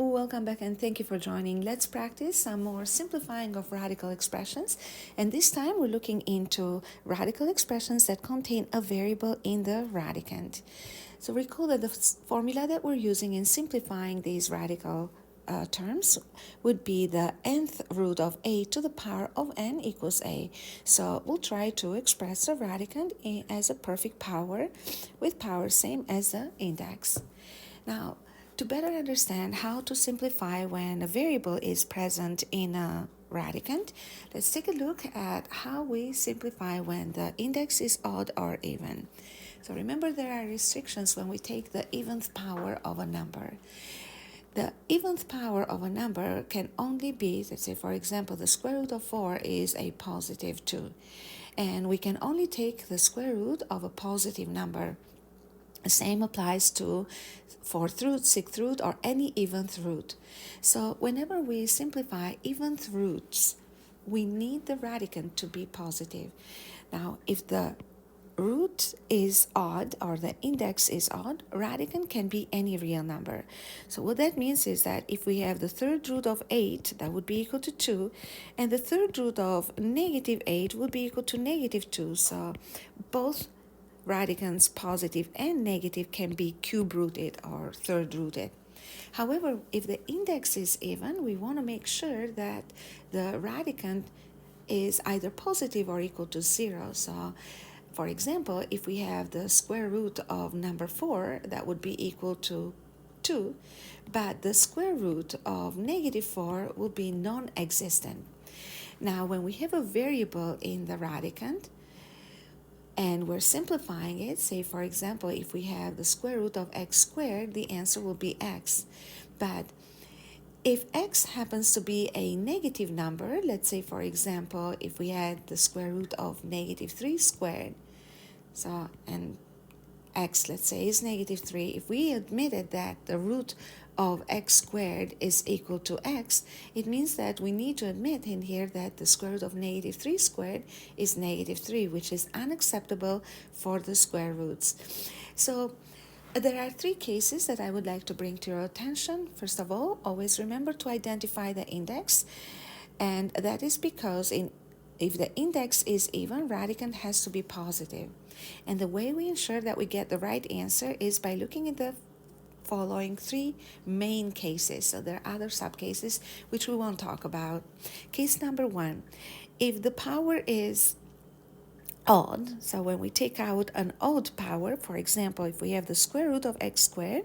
Welcome back and thank you for joining. Let's practice some more simplifying of radical expressions. And this time we're looking into radical expressions that contain a variable in the radicand. So recall that the formula that we're using in simplifying these radical terms would be the nth root of a to the power of n equals a. So we'll try to express the radicand as a perfect power with power same as the index. Now, to better understand how to simplify when a variable is present in a radicand, let's take a look at how we simplify when the index is odd or even. So remember, there are restrictions when we take the eventh power of a number. The eventh power of a number can only be, let's say for example, the square root of 4 is a positive 2. And we can only take the square root of a positive number. The same applies to fourth root, sixth root, or any eventh root. So whenever we simplify eventh roots, we need the radicand to be positive. Now, if the root is odd or the index is odd, radicand can be any real number. So what that means is that if we have the third root of 8, that would be equal to 2, and the third root of negative 8 would be equal to negative 2. So both radicands, positive and negative, can be cube rooted or third rooted. However, if the index is even, we want to make sure that the radicand is either positive or equal to 0. So, for example, if we have the square root of number 4, that would be equal to 2, but the square root of negative 4 will be non-existent. Now, when we have a variable in the radicand, and we're simplifying it, say for example, if we have the square root of x squared, the answer will be x. But if x happens to be a negative number, let's say for example, if we had the square root of negative 3 squared, so, and x, let's say, is negative 3, if we admitted that the root of x squared is equal to x, it means that we need to admit in here that the square root of negative 3 squared is negative 3, which is unacceptable for the square roots. So there are 3 cases that I would like to bring to your attention. First of all, always remember to identify the index, and that is because if the index is even, radicand has to be positive. And the way we ensure that we get the right answer is by looking at the following 3 main cases. So there are other subcases which we won't talk about. Case number 1, if the power is odd, so when we take out an odd power, for example, if we have the square root of x squared,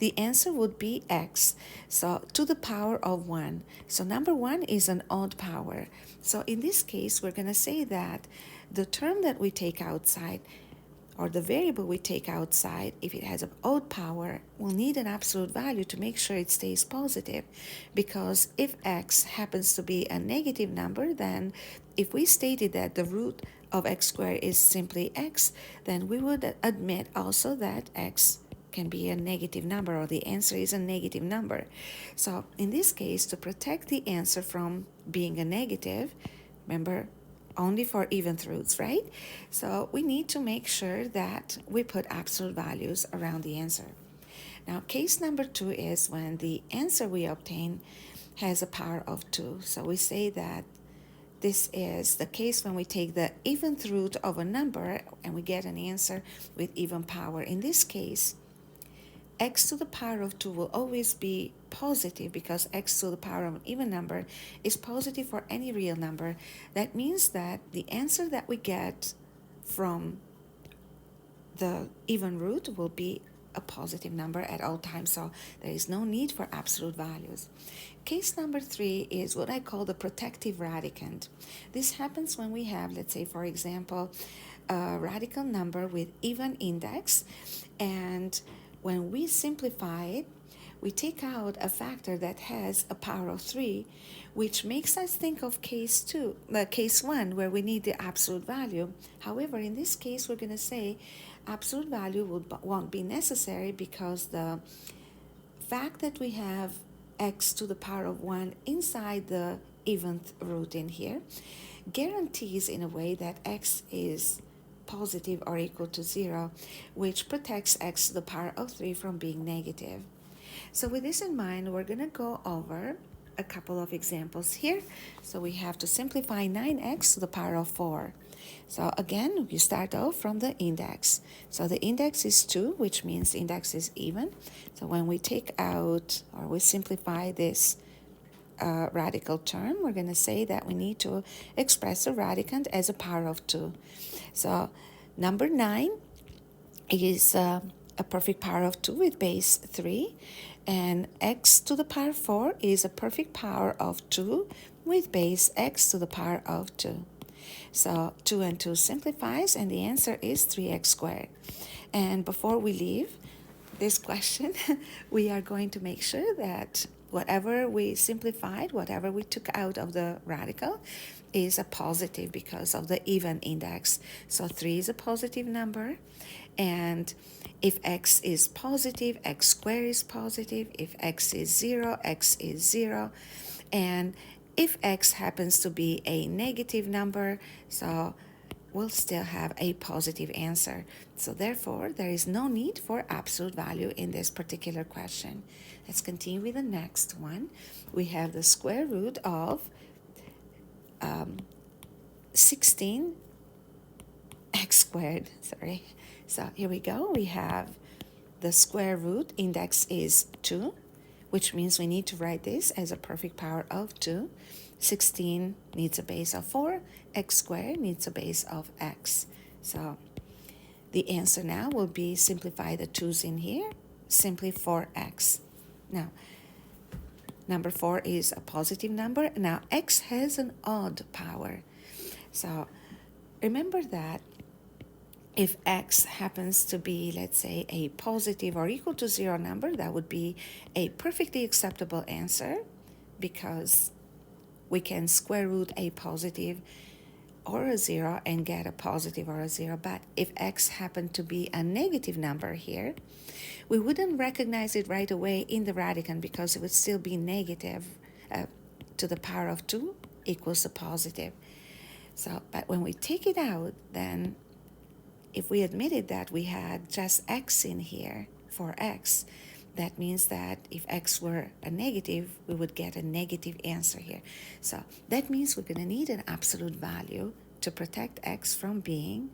the answer would be x, so to the power of 1. So number 1 is an odd power. So in this case, we're going to say that the term that we take outside, or the variable we take outside, if it has an odd power, we'll need an absolute value to make sure it stays positive. Because if x happens to be a negative number, then if we stated that the root of x squared is simply x, then we would admit also that x can be a negative number, or the answer is a negative number. So in this case, to protect the answer from being a negative, remember, only for eventh roots, right? So we need to make sure that we put absolute values around the answer. Now, case number 2 is when the answer we obtain has a power of 2. So we say that this is the case when we take the eventh root of a number and we get an answer with even power. In this case, x to the power of 2 will always be positive because x to the power of an even number is positive for any real number. That means that the answer that we get from the even root will be a positive number at all times, so there is no need for absolute values. Case number 3 is what I call the protective radicand. This happens when we have, let's say for example, a radical number with even index, and when we simplify it, we take out a factor that has a power of 3, which makes us think of case 1, where we need the absolute value. However, in this case, we're going to say absolute value won't be necessary because the fact that we have x to the power of 1 inside the eventh root in here guarantees in a way that x is positive or equal to 0, which protects x to the power of 3 from being negative. So with this in mind, we're going to go over a couple of examples here. So we have to simplify 9x to the power of 4. So again, you start off from the index. So the index is 2, which means the index is even. So when we take out or we simplify this radical term, we're going to say that we need to express the radicand as a power of 2. So number 9 is a perfect power of 2 with base 3, and x to the power 4 is a perfect power of 2 with base x to the power of 2. So 2 and 2 simplifies, and the answer is 3x squared. And before we leave this question, we are going to make sure that whatever we simplified, whatever we took out of the radical, is a positive because of the even index. So 3 is a positive number, and if x is positive, x squared is positive. If x is 0, x is 0. And if x happens to be a negative number, so we'll still have a positive answer. So therefore, there is no need for absolute value in this particular question. Let's continue with the next one. We have the square root of 16x squared. Sorry. So here we go. We have the square root, index is 2, which means we need to write this as a perfect power of 2. 16 needs a base of 4. X squared needs a base of x. So the answer now will be simplify the 2's in here, simply 4x. Now, number 4 is a positive number. Now, x has an odd power. So remember that if x happens to be, let's say, a positive or equal to 0 number, that would be a perfectly acceptable answer because we can square root a positive or a 0 and get a positive or a 0. But if x happened to be a negative number here, we wouldn't recognize it right away in the radicand because it would still be negative to the power of 2 equals a positive. So, but when we take it out, then if we admitted that we had just x in here for x, that means that if x were a negative, we would get a negative answer here. So that means we're going to need an absolute value to protect x from being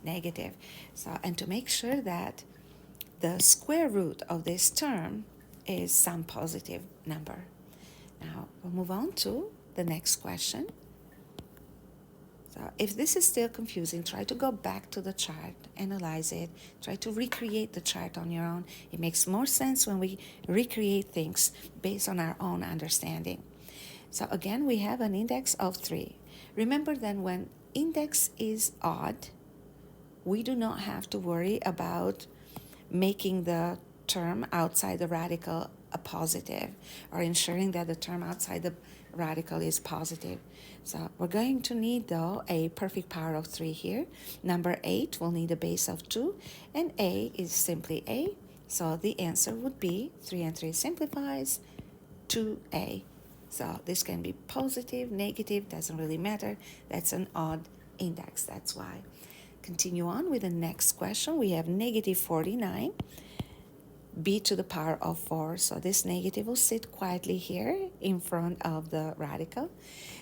negative. So, and to make sure that the square root of this term is some positive number. Now we'll move on to the next question. So if this is still confusing, try to go back to the chart, analyze it, try to recreate the chart on your own. It makes more sense when we recreate things based on our own understanding. So again, we have an index of 3. Remember then when index is odd, we do not have to worry about making the term outside the radical a positive or ensuring that the term outside the radical is positive. So we're going to need, though, a perfect power of 3 here. Number 8 will need a base of 2, and a is simply a. So the answer would be 3 and 3 simplifies 2a. So this can be positive, negative, doesn't really matter. That's an odd index, that's why. Continue on with the next question. We have negative 49. B to the power of 4. So this negative will sit quietly here in front of the radical.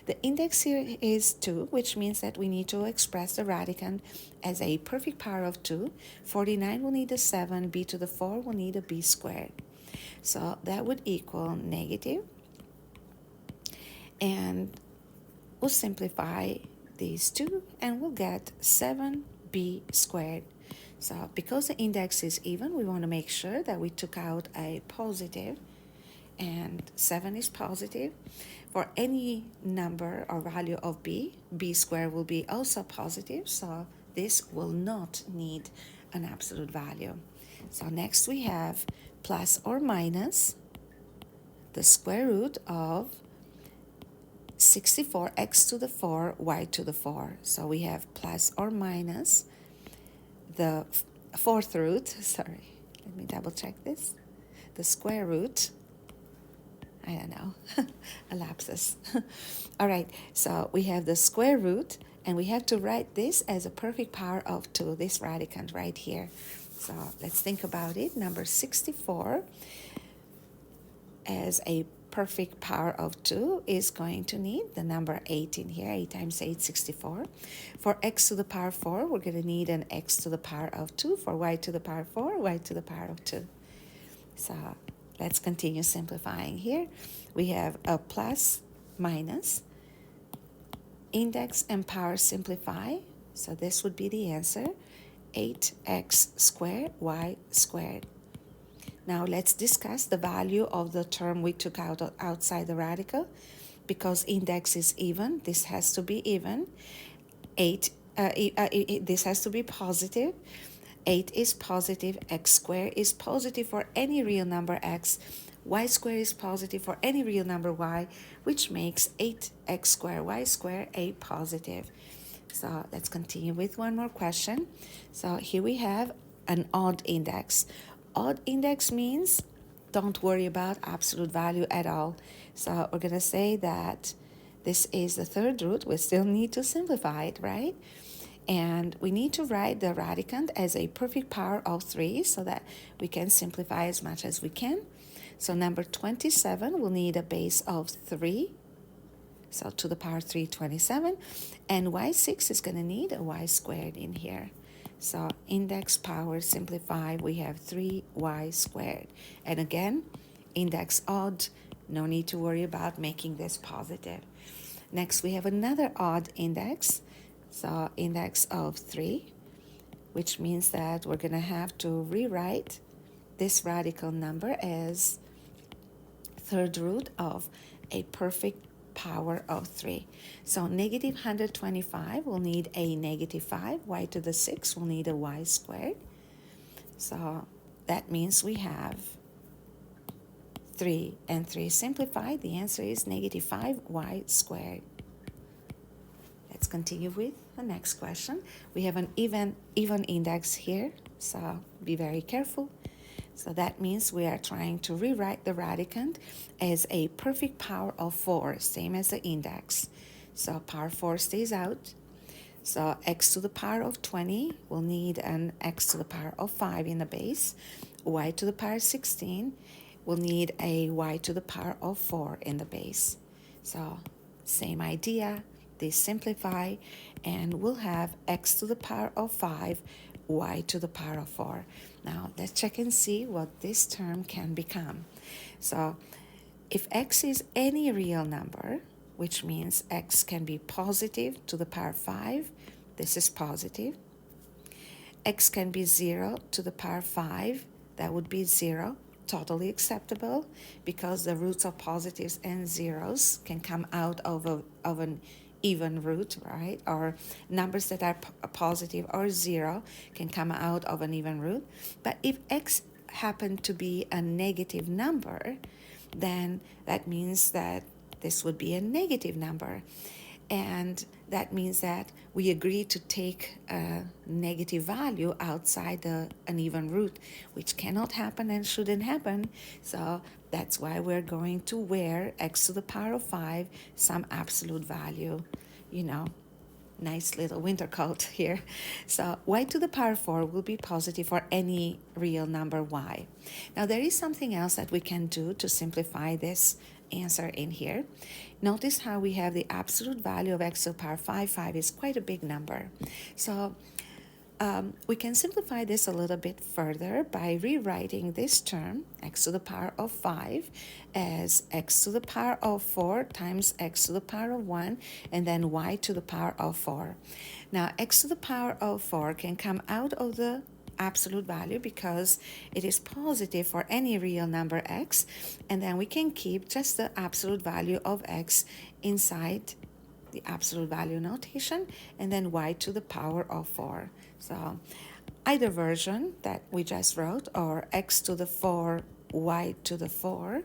The index here is 2, which means that we need to express the radicand as a perfect power of 2. 49 will need a 7. B to the 4 will need a b squared. So that would equal negative. And we'll simplify these two and we'll get 7b squared. So because the index is even, we want to make sure that we took out a positive, and 7 is positive. For any number or value of b squared will be also positive, so this will not need an absolute value. So next we have plus or minus the square root of 64x to the 4, y to the 4. So we have plus or minus the fourth root, sorry, let me double check this, the square root, I don't know, a lapsus. All right, so we have the square root, and we have to write this as a perfect power of 2, this radicand right here. So let's think about it. Number 64 as a perfect power of 2 is going to need the number 8 in here. 8 times 8, 64. For x to the power 4, we're going to need an x to the power of 2. For y to the power 4, y to the power of 2. So let's continue simplifying here. We have a plus, minus, index and power simplify. So this would be the answer, 8x squared, y squared. Now let's discuss the value of the term we took out outside the radical. Because index is even, this has to be even. This has to be positive. 8 is positive, x squared is positive for any real number x, y squared is positive for any real number y, which makes 8x squared y squared a positive. So let's continue with one more question. So here we have an odd index. Odd index means don't worry about absolute value at all. So we're going to say that this is the third root. We still need to simplify it, right? And we need to write the radicand as a perfect power of 3 so that we can simplify as much as we can. So number 27 will need a base of 3. So to the power 3, 27. And y6 is going to need a y squared in here. So index power simplify, we have 3y squared. And again, index odd, no need to worry about making this positive. Next, we have another odd index. So index of 3, which means that we're going to have to rewrite this radical number as third root of a perfect power of 3. So negative 125 will need a negative 5. Y to the 6 will need a y squared. So that means we have 3 and 3 simplified. The answer is negative 5y squared. Let's continue with the next question. We have an even index here, so be very careful. So that means we are trying to rewrite the radicand as a perfect power of 4, same as the index. So power 4 stays out. So x to the power of 20 will need an x to the power of 5 in the base. Y to the power 16 will need a y to the power of 4 in the base. So same idea. They simplify, and we'll have x to the power of 5, y to the power of 4. Now, let's check and see what this term can become. So, if x is any real number, which means x can be positive to the power of 5, this is positive. X can be 0 to the power of 5, that would be 0. Totally acceptable, because the roots of positives and zeros can come out of an even root, right? Or numbers that are positive or 0 can come out of an even root. But if x happened to be a negative number, then that means that this would be a negative number. And that means that we agree to take a negative value outside an even root, which cannot happen and shouldn't happen. So that's why we're going to wear x to the power of 5, some absolute value, nice little winter coat here. So y to the power 4 will be positive for any real number y. Now there is something else that we can do to simplify this answer in here. Notice how we have the absolute value of x to the power 5. 5 is quite a big number. So we can simplify this a little bit further by rewriting this term, x to the power of 5, as x to the power of 4 times x to the power of 1, and then y to the power of 4. Now, x to the power of 4 can come out of the absolute value because it is positive for any real number x, and then we can keep just the absolute value of x inside the absolute value notation, and then y to the power of 4. So either version that we just wrote, or x to the 4, y to the 4,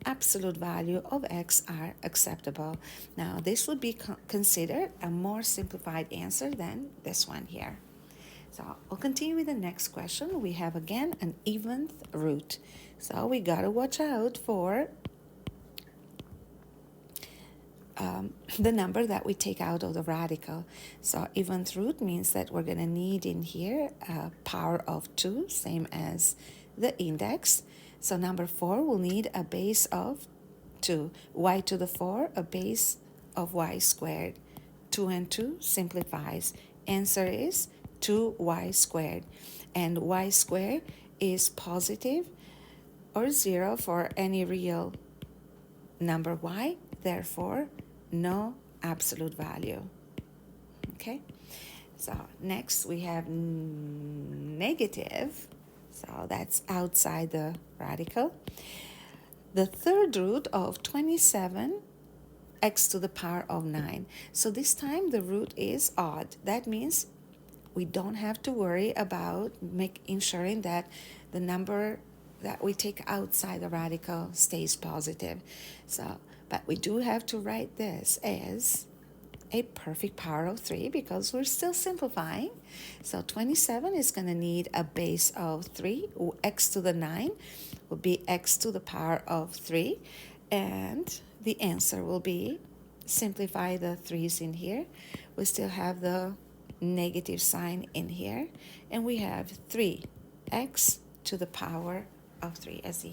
absolute value of x are acceptable. Now this would be considered a more simplified answer than this one here. So we'll continue with the next question. We have again an eventh root. So we gotta watch out for the number that we take out of the radical. So eventh root means that we're going to need in here a power of 2, same as the index. So number 4 will need a base of 2. Y to the 4, a base of y squared. 2 and 2 simplifies. Answer is 2y squared. And y squared is positive or 0 for any real number y, therefore no absolute value. Okay, so next we have negative, so that's outside the radical. The third root of 27 x to the power of 9. So this time the root is odd. That means we don't have to worry about ensuring that the number that we take outside the radical stays positive. So, but we do have to write this as a perfect power of 3 because we're still simplifying. So 27 is going to need a base of 3. X to the 9 will be x to the power of 3. And the answer will be, simplify the 3's in here. We still have the negative sign in here. And we have 3x to the power of 3 as the